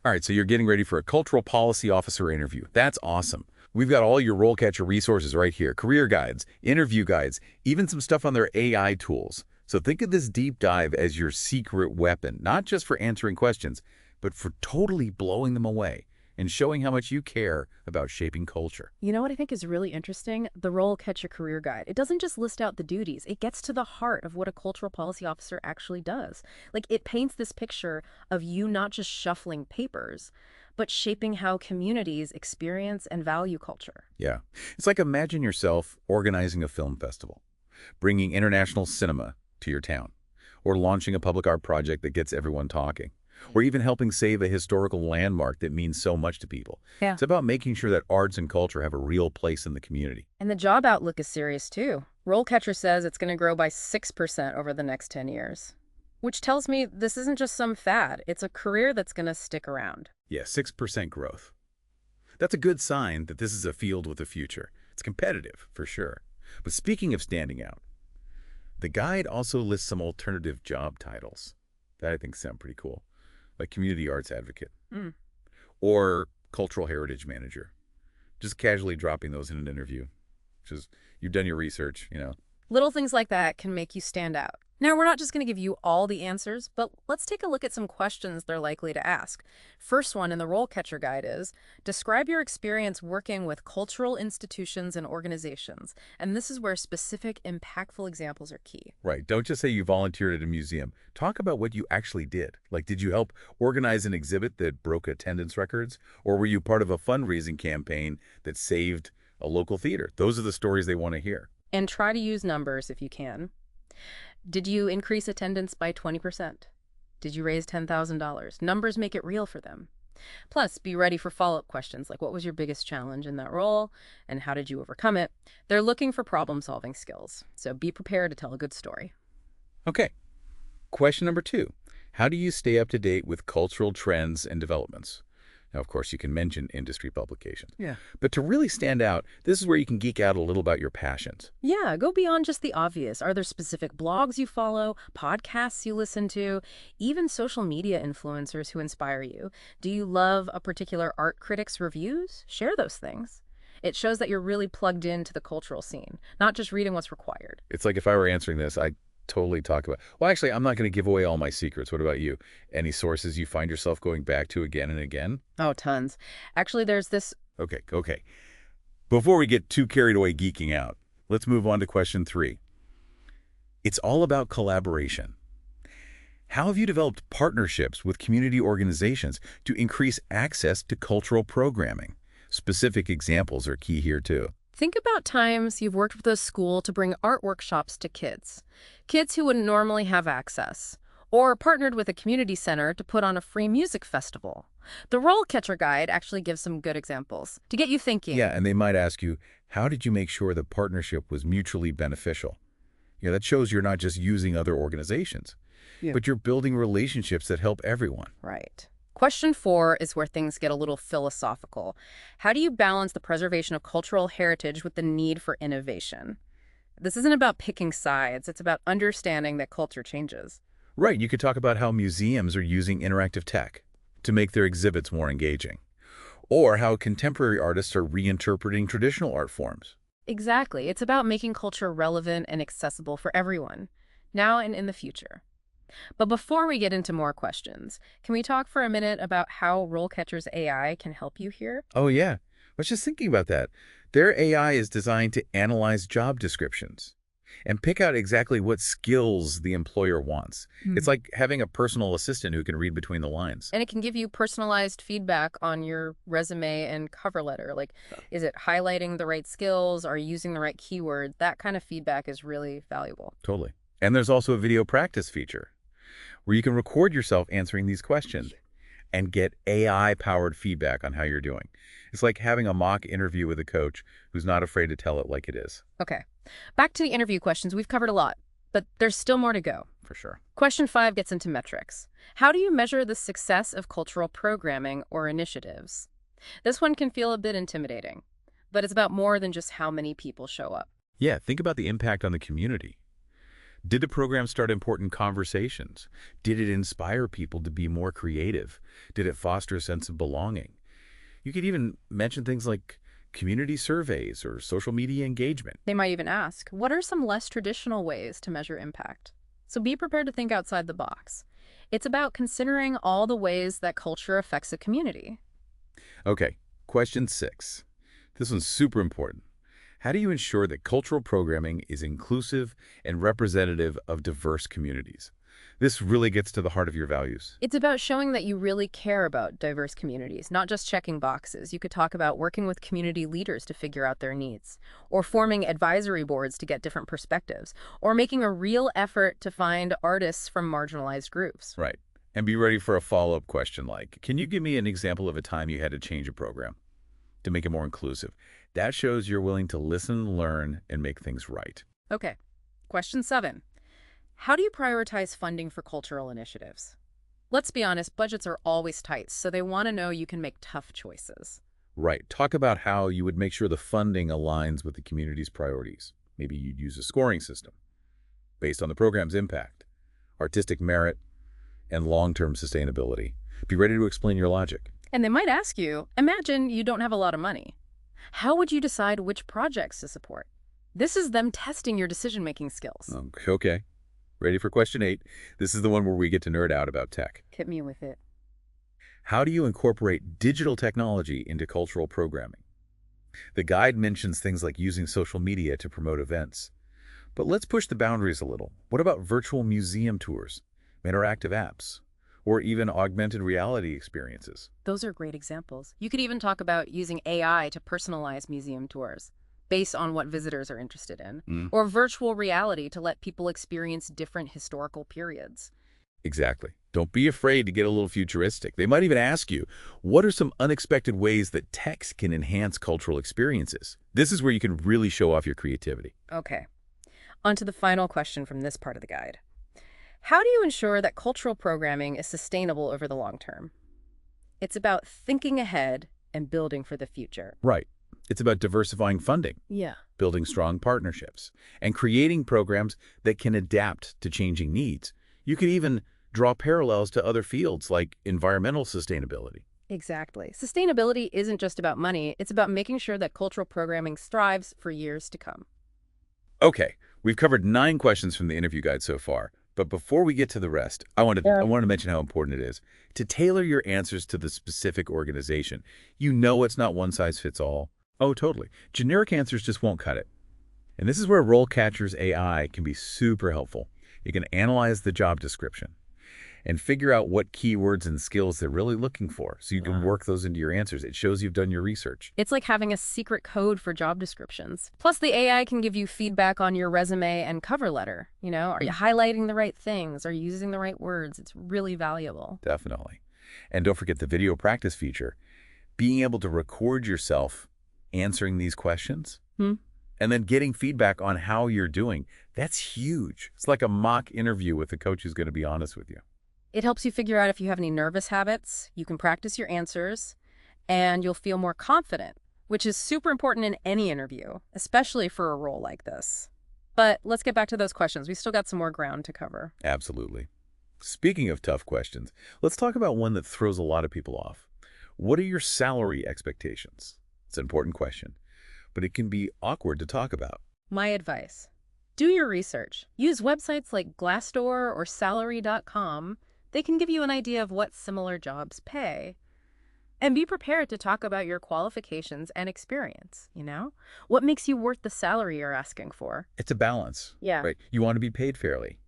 All right, so you're getting ready for a cultural policy officer interview. That's awesome. We've got all your RoleCatcher resources right here. Career guides, interview guides, even some stuff on their AI tools. So think of this deep dive as your secret weapon, not just for answering questions, but for totally blowing them away and showing how much you care about shaping culture. You know what I think is really interesting? The RoleCatcher Career Guide. It doesn't just list out the duties, it gets to the heart of what a cultural policy officer actually does. Like, it paints this picture of you not just shuffling papers, but shaping how communities experience and value culture. Yeah. It's like imagine yourself organizing a film festival, bringing international cinema to your town, or launching a public art project that gets everyone talking, or even helping save a historical landmark that means so much to people. Yeah. It's about making sure that arts and culture have a real place in the community. And the job outlook is serious too. RoleCatcher says it's going to grow by 6% over the next 10 years, which tells me this isn't just some fad. It's a career that's going to stick around. Yeah, 6% growth. That's a good sign that this is a field with a future. It's competitive, for sure. But speaking of standing out, the guide also lists some alternative job titles that I think sound pretty cool, like community arts advocate or cultural heritage manager. Just casually dropping those in an interview. Just, you've done your research, you know. Little things like that can make you stand out. Now, we're not just going to give you all the answers, but let's take a look at some questions they're likely to ask. First one in the RoleCatcher Guide is, describe your experience working with cultural institutions and organizations. And this is where specific, impactful examples are key. Right. Don't just say you volunteered at a museum. Talk about what you actually did. Like, did you help organize an exhibit that broke attendance records? Or were you part of a fundraising campaign that saved a local theater? Those are the stories they want to hear. And try to use numbers if you can. Did you increase attendance by 20%? Did you raise $10,000? Numbers make it real for them. Plus, be ready for follow-up questions like what was your biggest challenge in that role and how did you overcome it? They're looking for problem-solving skills, so be prepared to tell a good story. Okay. Question number 2. How do you stay up to date with cultural trends and developments? Now, of course, you can mention industry publications. Yeah. But to really stand out, this is where you can geek out a little about your passions. Yeah, go beyond just the obvious. Are there specific blogs you follow, podcasts you listen to, even social media influencers who inspire you? Do you love a particular art critic's reviews? Share those things. It shows that you're really plugged into the cultural scene, not just reading what's required. It's like if I were answering this, I'd totally talk about, well, actually, I'm not going to give away all my secrets. What about you? Any sources you find yourself going back to again and again? Oh, tons. Actually, there's this. Okay. Before we get too carried away geeking out, let's move on to question 3. It's all about collaboration. How have you developed partnerships with community organizations to increase access to cultural programming? Specific examples are key here, too. Think about times you've worked with a school to bring art workshops to kids who wouldn't normally have access, or partnered with a community center to put on a free music festival. The RoleCatcher Guide actually gives some good examples to get you thinking. Yeah, and they might ask you, how did you make sure the partnership was mutually beneficial? Yeah, that shows you're not just using other organizations, but you're building relationships that help everyone. Right. Question 4 is where things get a little philosophical. How do you balance the preservation of cultural heritage with the need for innovation? This isn't about picking sides. It's about understanding that culture changes. Right. You could talk about how museums are using interactive tech to make their exhibits more engaging, or how contemporary artists are reinterpreting traditional art forms. Exactly. It's about making culture relevant and accessible for everyone, now and in the future. But before we get into more questions, can we talk for a minute about how RoleCatcher's AI can help you here? Oh, yeah. I was just thinking about that. Their AI is designed to analyze job descriptions and pick out exactly what skills the employer wants. It's like having a personal assistant who can read between the lines. And it can give you personalized feedback on your resume and cover letter. Like, is it highlighting the right skills? Are you using the right keywords? That kind of feedback is really valuable. Totally. And there's also a video practice feature where you can record yourself answering these questions and get AI-powered feedback on how you're doing. It's like having a mock interview with a coach who's not afraid to tell it like it is. Okay. Back to the interview questions. We've covered a lot, but there's still more to go. For sure. Question 5 gets into metrics. How do you measure the success of cultural programming or initiatives? This one can feel a bit intimidating, but it's about more than just how many people show up. Yeah, think about the impact on the community. Did the program start important conversations? Did it inspire people to be more creative? Did it foster a sense of belonging? You could even mention things like community surveys or social media engagement. They might even ask, what are some less traditional ways to measure impact? So be prepared to think outside the box. It's about considering all the ways that culture affects a community. Okay, question 6. This one's super important. How do you ensure that cultural programming is inclusive and representative of diverse communities? This really gets to the heart of your values. It's about showing that you really care about diverse communities, not just checking boxes. You could talk about working with community leaders to figure out their needs, or forming advisory boards to get different perspectives, or making a real effort to find artists from marginalized groups. Right. And be ready for a follow-up question like, can you give me an example of a time you had to change a program to make it more inclusive? That shows you're willing to listen, learn, and make things right. Okay, question 7. How do you prioritize funding for cultural initiatives? Let's be honest, budgets are always tight, so they want to know you can make tough choices. Right. Talk about how you would make sure the funding aligns with the community's priorities. Maybe you'd use a scoring system based on the program's impact, artistic merit, and long-term sustainability. Be ready to explain your logic. And they might ask you, imagine you don't have a lot of money. How would you decide which projects to support? This is them testing your decision-making skills. Okay. Ready for question 8? This is the one where we get to nerd out about tech. Hit me with it. How do you incorporate digital technology into cultural programming? The guide mentions things like using social media to promote events. But let's push the boundaries a little. What about virtual museum tours, interactive apps, or even augmented reality experiences? Those are great examples. You could even talk about using AI to personalize museum tours based on what visitors are interested in, or virtual reality to let people experience different historical periods. Exactly. Don't be afraid to get a little futuristic. They might even ask you, what are some unexpected ways that text can enhance cultural experiences? This is where you can really show off your creativity. Okay. On to the final question from this part of the guide. How do you ensure that cultural programming is sustainable over the long term? It's about thinking ahead and building for the future. Right. It's about diversifying funding, Yeah. building strong partnerships, and creating programs that can adapt to changing needs. You could even draw parallels to other fields like environmental sustainability. Exactly. Sustainability isn't just about money. It's about making sure that cultural programming thrives for years to come. Okay, we've covered 9 questions from the interview guide so far. But before we get to the rest, I want to mention how important it is to tailor your answers to the specific organization. You know it's not one size fits all. Oh, totally. Generic answers just won't cut it. And this is where RoleCatcher's AI can be super helpful. It can analyze the job description and figure out what keywords and skills they're really looking for, so you can work those into your answers. It shows you've done your research. It's like having a secret code for job descriptions. Plus, the AI can give you feedback on your resume and cover letter. You know, are you highlighting the right things? Are you using the right words? It's really valuable. Definitely. And don't forget the video practice feature. Being able to record yourself answering these questions and then getting feedback on how you're doing, that's huge. It's like a mock interview with a coach who's going to be honest with you. It helps you figure out if you have any nervous habits. You can practice your answers, and you'll feel more confident, which is super important in any interview, especially for a role like this. But let's get back to those questions. We still got some more ground to cover. Absolutely. Speaking of tough questions, let's talk about one that throws a lot of people off. What are your salary expectations? It's an important question, but it can be awkward to talk about. My advice: do your research. Use websites like Glassdoor or Salary.com. They can give you an idea of what similar jobs pay. And be prepared to talk about your qualifications and experience, you know? What makes you worth the salary you're asking for? It's a balance, Yeah. right? You want to be paid fairly,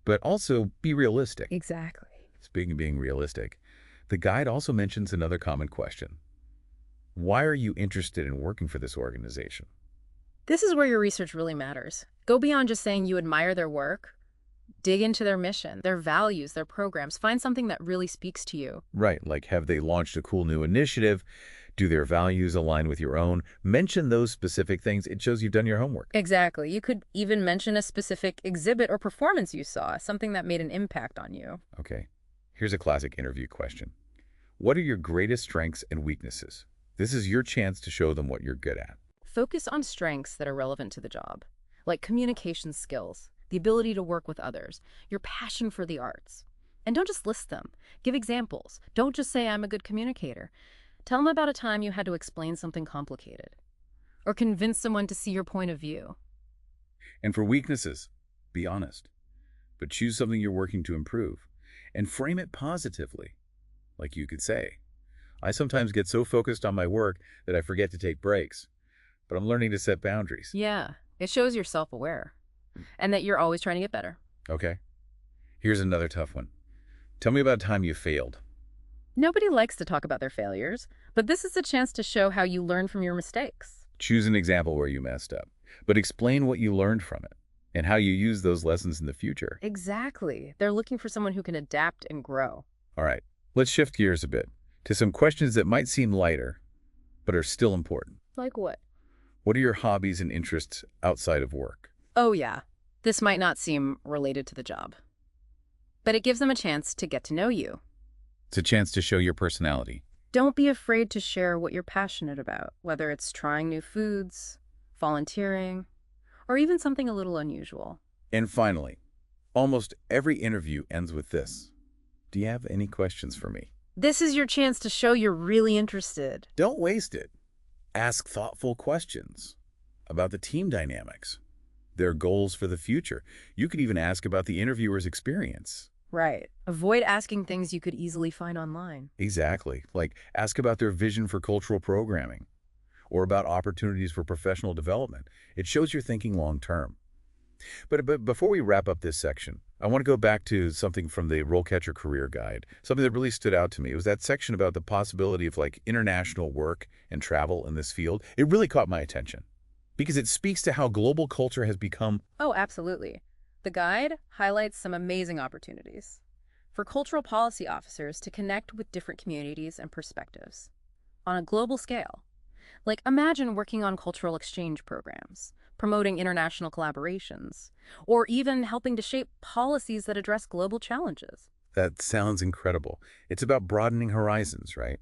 but also be realistic. Exactly. Speaking of being realistic, the guide also mentions another common question. Why are you interested in working for this organization? This is where your research really matters. Go beyond just saying you admire their work. Dig into their mission, their values, their programs. Find something that really speaks to you. Right, like have they launched a cool new initiative? Do their values align with your own? Mention those specific things. It shows you've done your homework. Exactly. You could even mention a specific exhibit or performance you saw, something that made an impact on you. Okay, here's a classic interview question. What are your greatest strengths and weaknesses? This is your chance to show them what you're good at. Focus on strengths that are relevant to the job, like communication skills, the ability to work with others, your passion for the arts. And don't just list them. Give examples. Don't just say, I'm a good communicator. Tell them about a time you had to explain something complicated or convince someone to see your point of view. And for weaknesses, be honest, but choose something you're working to improve and frame it positively. Like you could say, I sometimes get so focused on my work that I forget to take breaks, but I'm learning to set boundaries. Yeah, it shows you're self-aware and that you're always trying to get better. Okay, here's another tough one. Tell me about a time you failed. Nobody likes to talk about their failures, but this is a chance to show how you learn from your mistakes. Choose an example where you messed up, but explain what you learned from it and how you use those lessons in the future. Exactly. They're looking for someone who can adapt and grow. All right, let's shift gears a bit to some questions that might seem lighter, but are still important. Like what? What are your hobbies and interests outside of work? Oh, yeah. This might not seem related to the job, but it gives them a chance to get to know you. It's a chance to show your personality. Don't be afraid to share what you're passionate about, whether it's trying new foods, volunteering, or even something a little unusual. And finally, almost every interview ends with this. Do you have any questions for me? This is your chance to show you're really interested. Don't waste it. Ask thoughtful questions about the team dynamics, their goals for the future. You could even ask about the interviewer's experience. Right. Avoid asking things you could easily find online. Exactly. Like ask about their vision for cultural programming or about opportunities for professional development. It shows you're thinking long term. But before we wrap up this section, I want to go back to something from the RoleCatcher Career Guide, something that really stood out to me. It was that section about the possibility of like international work and travel in this field. It really caught my attention because it speaks to how global culture has become. Oh, absolutely. The guide highlights some amazing opportunities for cultural policy officers to connect with different communities and perspectives on a global scale. Like, imagine working on cultural exchange programs, promoting international collaborations, or even helping to shape policies that address global challenges. That sounds incredible. It's about broadening horizons, right?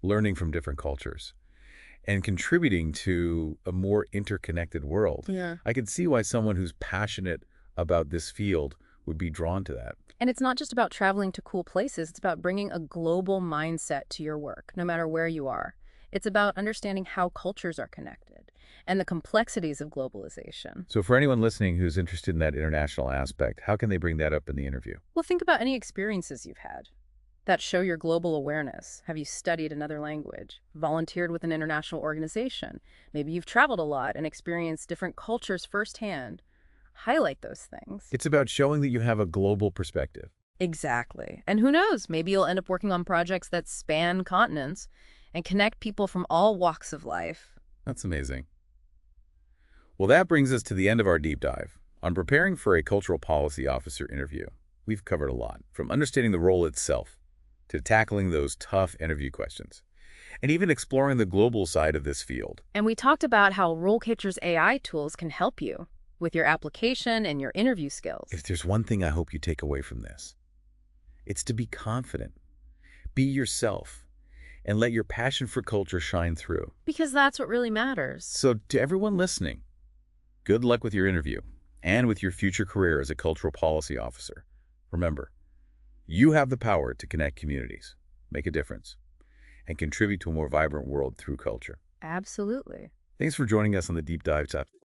Learning from different cultures and contributing to a more interconnected world. Yeah. I could see why someone who's passionate about this field would be drawn to that. And it's not just about traveling to cool places, it's about bringing a global mindset to your work, no matter where you are. It's about understanding how cultures are connected and the complexities of globalization. So for anyone listening who's interested in that international aspect, how can they bring that up in the interview? Well, think about any experiences you've had that show your global awareness. Have you studied another language, volunteered with an international organization? Maybe you've traveled a lot and experienced different cultures firsthand. Highlight those things. It's about showing that you have a global perspective. Exactly. And who knows, maybe you'll end up working on projects that span continents and connect people from all walks of life. That's amazing. Well, that brings us to the end of our deep dive on preparing for a cultural policy officer interview. We've covered a lot, from understanding the role itself to tackling those tough interview questions, and even exploring the global side of this field. And we talked about how RoleCatcher's AI tools can help you with your application and your interview skills. If there's one thing I hope you take away from this, it's to be confident, be yourself, and let your passion for culture shine through. Because that's what really matters. So to everyone listening, good luck with your interview and with your future career as a cultural policy officer. Remember, you have the power to connect communities, make a difference, and contribute to a more vibrant world through culture. Absolutely. Thanks for joining us on the Deep Dive